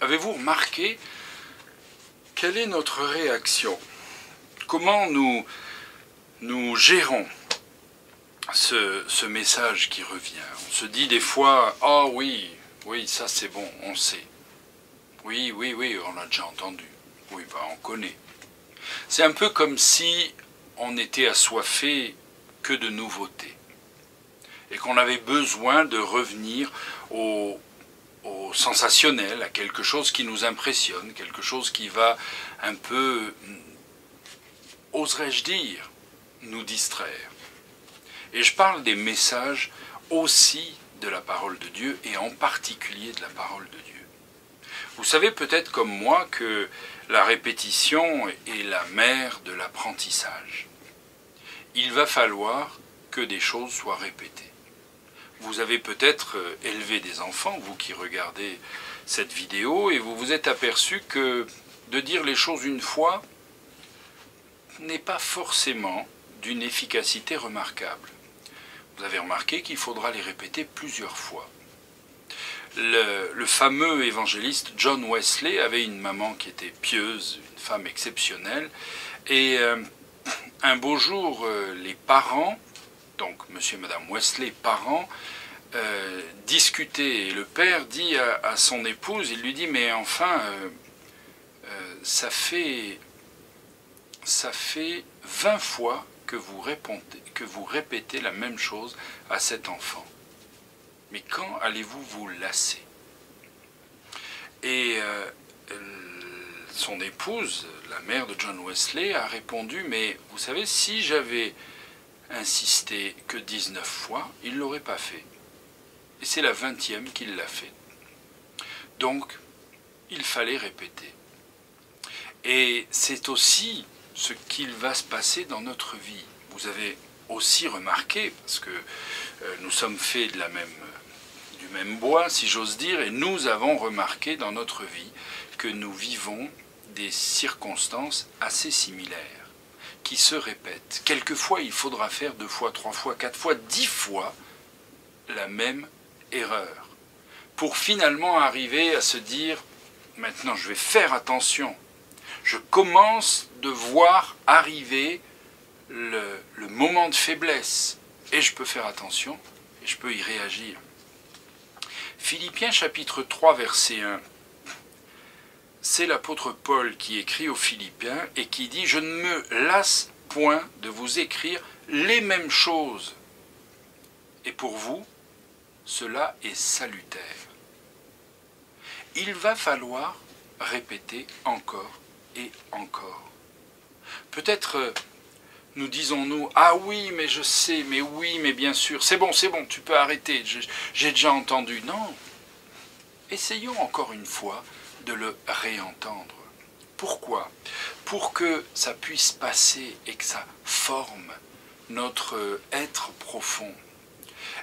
Avez-vous remarqué quelle est notre réaction? Comment nous gérons ce message qui revient? On se dit des fois, oh oui, oui, ça c'est bon, on sait. Oui, oui, oui, on l'a déjà entendu. Oui, ben on connaît. C'est un peu comme si on était assoiffé que de nouveautés. Et qu'on avait besoin de revenir au sensationnel, à quelque chose qui nous impressionne, quelque chose qui va un peu, oserais-je dire, nous distraire. Et je parle des messages aussi de la parole de Dieu, et en particulier de la parole de Dieu. Vous savez peut-être comme moi que la répétition est la mère de l'apprentissage. Il va falloir que des choses soient répétées. Vous avez peut-être élevé des enfants, vous qui regardez cette vidéo, et vous vous êtes aperçu que de dire les choses une fois n'est pas forcément d'une efficacité remarquable. Vous avez remarqué qu'il faudra les répéter plusieurs fois. Le fameux évangéliste John Wesley avait une maman qui était pieuse, une femme exceptionnelle, et un beau jour, les parents, donc monsieur et madame Wesley, parents, discutaient, et le père dit à son épouse, il lui dit, mais enfin, ça fait 20 fois que vous répétez la même chose à cet enfant. Mais quand allez-vous vous lasser? Et son épouse, la mère de John Wesley, a répondu, mais vous savez, si j'avais insisté que 19 fois, il ne l'aurait pas fait. Et c'est la 20e qu'il l'a fait. Donc, il fallait répéter. Et c'est aussi ce qu'il va se passer dans notre vie. Vous avez aussi remarqué, parce que nous sommes faits du même bois, si j'ose dire, et nous avons remarqué dans notre vie que nous vivons des circonstances assez similaires, qui se répètent. Quelquefois, il faudra faire 2 fois, 3 fois, 4 fois, 10 fois la même erreur, pour finalement arriver à se dire, maintenant je vais faire attention. Je commence de voir arriver le moment de faiblesse, et je peux faire attention, et je peux y réagir. Philippiens chapitre 3 verset 1, c'est l'apôtre Paul qui écrit aux Philippiens et qui dit « Je ne me lasse point de vous écrire les mêmes choses, et pour vous, cela est salutaire. » Il va falloir répéter encore et encore. Peut-être nous disons-nous, ah oui, mais je sais, mais oui, mais bien sûr, c'est bon, tu peux arrêter, j'ai déjà entendu. Non, essayons encore une fois de le réentendre. Pourquoi? Pour que ça puisse passer et que ça forme notre être profond.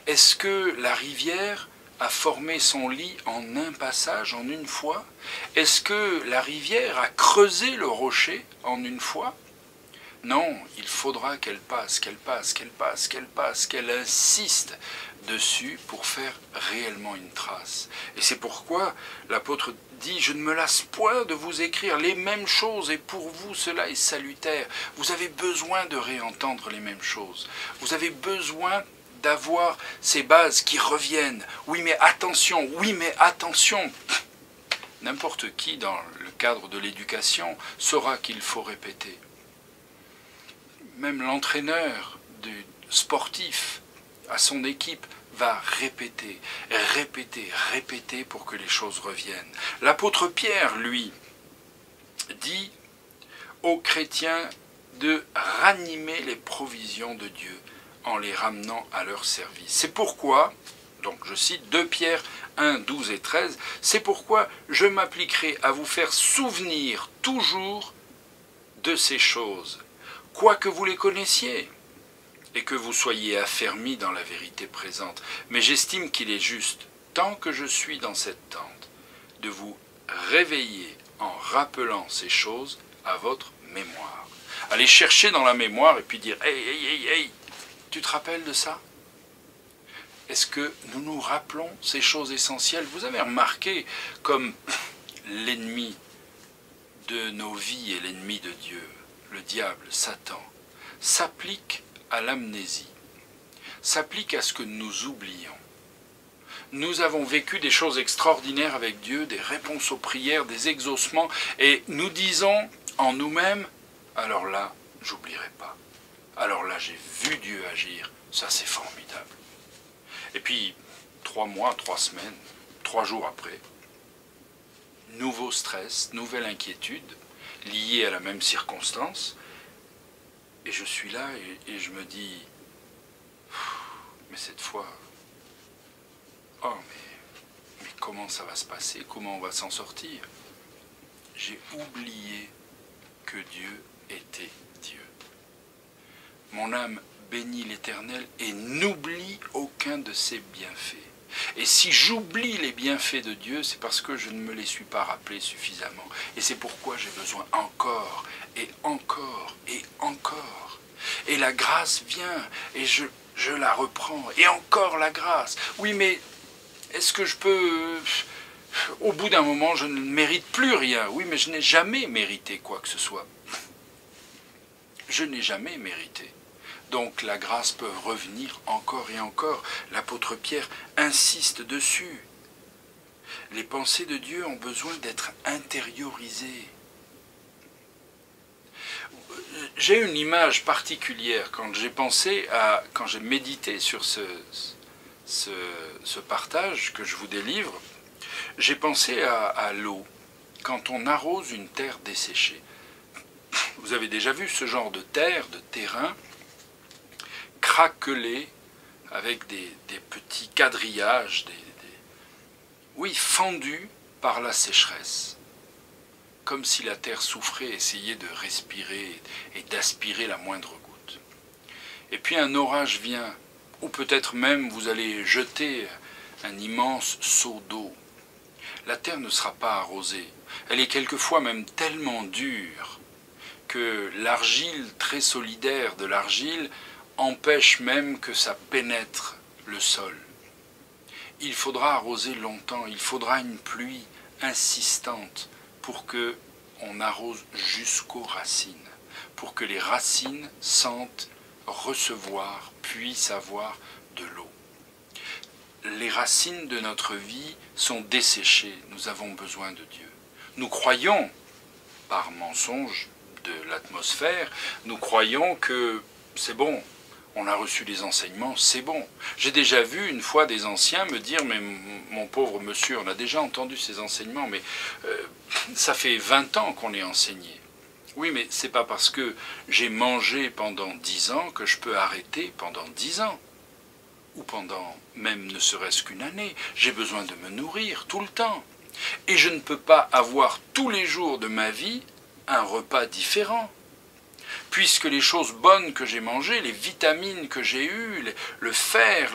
Est-ce que la rivière a formé son lit en un passage, en une fois? Est-ce que la rivière a creusé le rocher en une fois? Non, il faudra qu'elle passe, qu'elle insiste dessus pour faire réellement une trace. Et c'est pourquoi l'apôtre dit « Je ne me lasse point de vous écrire les mêmes choses, et pour vous cela est salutaire. » Vous avez besoin de réentendre les mêmes choses. Vous avez besoin d'avoir ces bases qui reviennent. Oui, mais attention, oui, mais attention. N'importe qui, dans le cadre de l'éducation, saura qu'il faut répéter. Même l'entraîneur du sportif à son équipe va répéter, répéter, répéter pour que les choses reviennent. L'apôtre Pierre, lui, dit aux chrétiens de ranimer les provisions de Dieu en les ramenant à leur service. C'est pourquoi, donc je cite 2 Pierre 1, 12 et 13, c'est pourquoi je m'appliquerai à vous faire souvenir toujours de ces choses, quoique vous les connaissiez, et que vous soyez affermis dans la vérité présente. Mais j'estime qu'il est juste, tant que je suis dans cette tente, de vous réveiller en rappelant ces choses à votre mémoire. Allez chercher dans la mémoire et puis dire « Hey, hey, hey, hey, tu te rappelles de ça ?» Est-ce que nous nous rappelons ces choses essentielles? Vous avez remarqué comme l'ennemi de nos vies et l'ennemi de Dieu, le diable, Satan, s'applique à l'amnésie, s'applique à ce que nous oublions. Nous avons vécu des choses extraordinaires avec Dieu, des réponses aux prières, des exaucements, et nous disons en nous-mêmes, alors là, j'oublierai pas. Alors là, j'ai vu Dieu agir, ça c'est formidable. Et puis, 3 mois, 3 semaines, 3 jours après, nouveau stress, nouvelle inquiétude, liée à la même circonstance, et je suis là et je me dis, mais cette fois, oh mais comment ça va se passer, comment on va s'en sortir? J'ai oublié que Dieu était Dieu. Mon âme bénit l'Éternel et n'oublie aucun de ses bienfaits. Et si j'oublie les bienfaits de Dieu, c'est parce que je ne me les suis pas rappelés suffisamment. Et c'est pourquoi j'ai besoin encore, et encore, et encore. Et la grâce vient, et je la reprends, et encore la grâce. Oui, mais est-ce que je peux... Au bout d'un moment, je ne mérite plus rien. Oui, mais je n'ai jamais mérité quoi que ce soit. Je n'ai jamais mérité. Donc la grâce peut revenir encore et encore. L'apôtre Pierre insiste dessus. Les pensées de Dieu ont besoin d'être intériorisées. J'ai une image particulière quand j'ai médité sur ce partage que je vous délivre. J'ai pensé à l'eau, quand on arrose une terre desséchée. Vous avez déjà vu ce genre de terre, de terrain, craquelé, avec des petits quadrillages, oui, fendus par la sécheresse. Comme si la terre souffrait, essayait de respirer et d'aspirer la moindre goutte. Et puis un orage vient, ou peut-être même vous allez jeter un immense seau d'eau. La terre ne sera pas arrosée. Elle est quelquefois même tellement dure que l'argile très solidaire de l'argile empêche même que ça pénètre le sol. Il faudra arroser longtemps, il faudra une pluie insistante pour que on arrose jusqu'aux racines, pour que les racines sentent recevoir, puissent avoir de l'eau. Les racines de notre vie sont desséchées, nous avons besoin de Dieu. Nous croyons, par mensonge de l'atmosphère, nous croyons que c'est bon, on a reçu les enseignements, c'est bon. J'ai déjà vu une fois des anciens me dire, mais mon pauvre monsieur, on a déjà entendu ces enseignements, mais ça fait 20 ans qu'on est enseigné. Oui, mais c'est pas parce que j'ai mangé pendant 10 ans que je peux arrêter pendant 10 ans. Ou pendant même ne serait-ce qu'une année. J'ai besoin de me nourrir tout le temps. Et je ne peux pas avoir tous les jours de ma vie un repas différent. Puisque les choses bonnes que j'ai mangées, les vitamines que j'ai eues, le fer,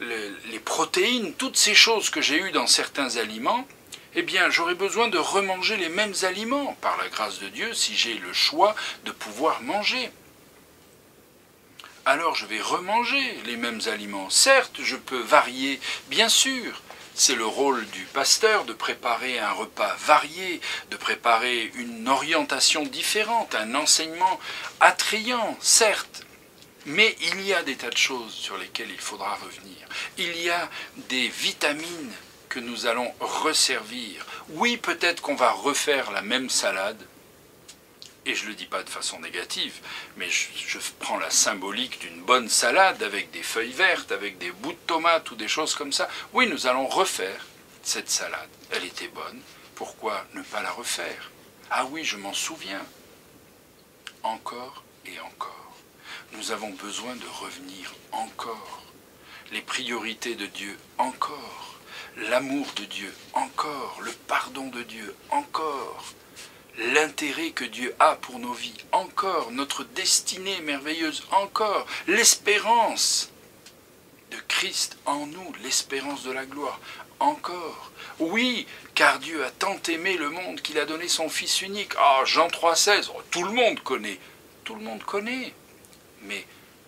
les protéines, toutes ces choses que j'ai eues dans certains aliments, eh bien j'aurai besoin de remanger les mêmes aliments, par la grâce de Dieu, si j'ai le choix de pouvoir manger. Alors je vais remanger les mêmes aliments. Certes, je peux varier, bien sûr. C'est le rôle du pasteur de préparer un repas varié, de préparer une orientation différente, un enseignement attrayant, certes. Mais il y a des tas de choses sur lesquelles il faudra revenir. Il y a des vitamines que nous allons resservir. Oui, peut-être qu'on va refaire la même salade, et je ne le dis pas de façon négative, mais je prends la symbolique d'une bonne salade avec des feuilles vertes, avec des bouts de tomates ou des choses comme ça. Oui, nous allons refaire cette salade. Elle était bonne, pourquoi ne pas la refaire? Ah oui, je m'en souviens. Encore et encore. Nous avons besoin de revenir encore. Les priorités de Dieu encore. L'amour de Dieu encore. Le pardon de Dieu encore. L'intérêt que Dieu a pour nos vies, encore, notre destinée merveilleuse, encore, l'espérance de Christ en nous, l'espérance de la gloire, encore. Oui, car Dieu a tant aimé le monde qu'il a donné son Fils unique. Ah, Jean 3,16, tout le monde connaît, mais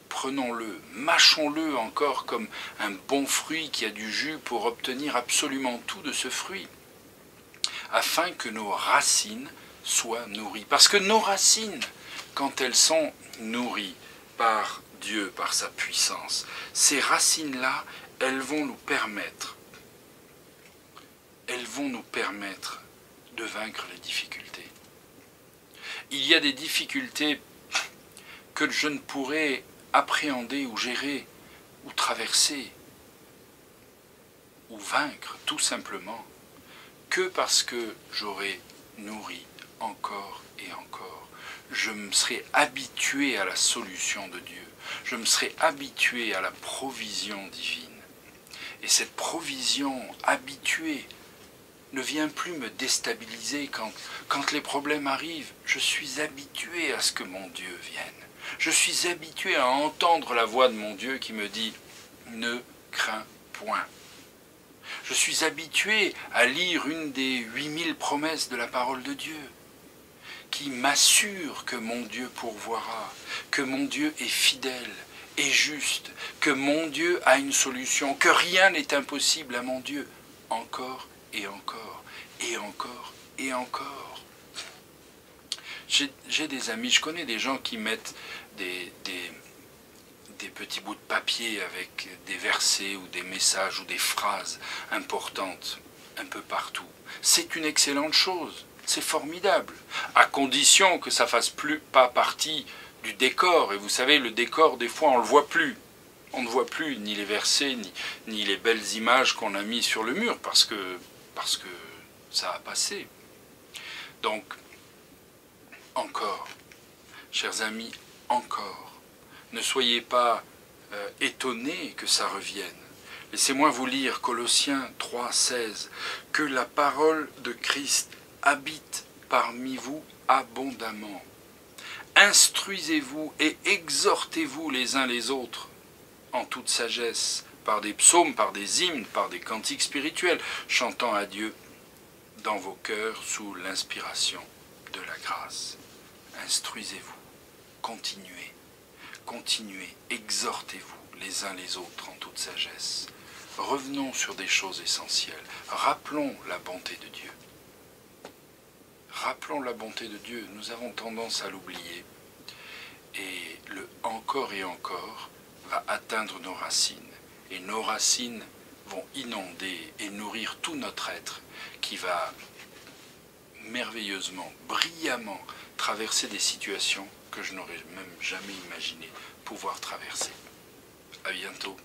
prenons-le, mâchons-le encore comme un bon fruit qui a du jus pour obtenir absolument tout de ce fruit. afin que nos racines soient nourries. Parce que nos racines, quand elles sont nourries par Dieu, par sa puissance, ces racines-là, elles vont nous permettre de vaincre les difficultés. Il y a des difficultés que je ne pourrais appréhender ou gérer ou traverser ou vaincre tout simplement que parce que j'aurais nourri encore et encore. Je me serais habitué à la solution de Dieu. Je me serais habitué à la provision divine. Et cette provision habituée ne vient plus me déstabiliser quand les problèmes arrivent. Je suis habitué à ce que mon Dieu vienne. Je suis habitué à entendre la voix de mon Dieu qui me dit « Ne crains point ». Je suis habitué à lire une des 8000 promesses de la parole de Dieu qui m'assure que mon Dieu pourvoira, que mon Dieu est fidèle et juste, que mon Dieu a une solution, que rien n'est impossible à mon Dieu, encore et encore, et encore et encore. J'ai des amis, je connais des gens qui mettent des petits bouts de papier avec des versets ou des messages ou des phrases importantes un peu partout. C'est une excellente chose, c'est formidable, à condition que ça fasse pas partie du décor. Et vous savez, le décor, des fois, on ne le voit plus. On ne voit plus ni les versets, ni les belles images qu'on a mis sur le mur, parce que ça a passé. Donc, encore, chers amis, encore, ne soyez pas étonnés que ça revienne. Laissez-moi vous lire Colossiens 3,16. Que la parole de Christ habite parmi vous abondamment. Instruisez-vous et exhortez-vous les uns les autres en toute sagesse, par des psaumes, par des hymnes, par des cantiques spirituels, chantant à Dieu dans vos cœurs sous l'inspiration de la grâce. Instruisez-vous, continuez, continuez, exhortez-vous les uns les autres en toute sagesse. Revenons sur des choses essentielles. Rappelons la bonté de Dieu. Rappelons la bonté de Dieu. Nous avons tendance à l'oublier. Et le encore et encore va atteindre nos racines. Et nos racines vont inonder et nourrir tout notre être qui va merveilleusement, brillamment traverser des situations que je n'aurais même jamais imaginé pouvoir traverser. À bientôt.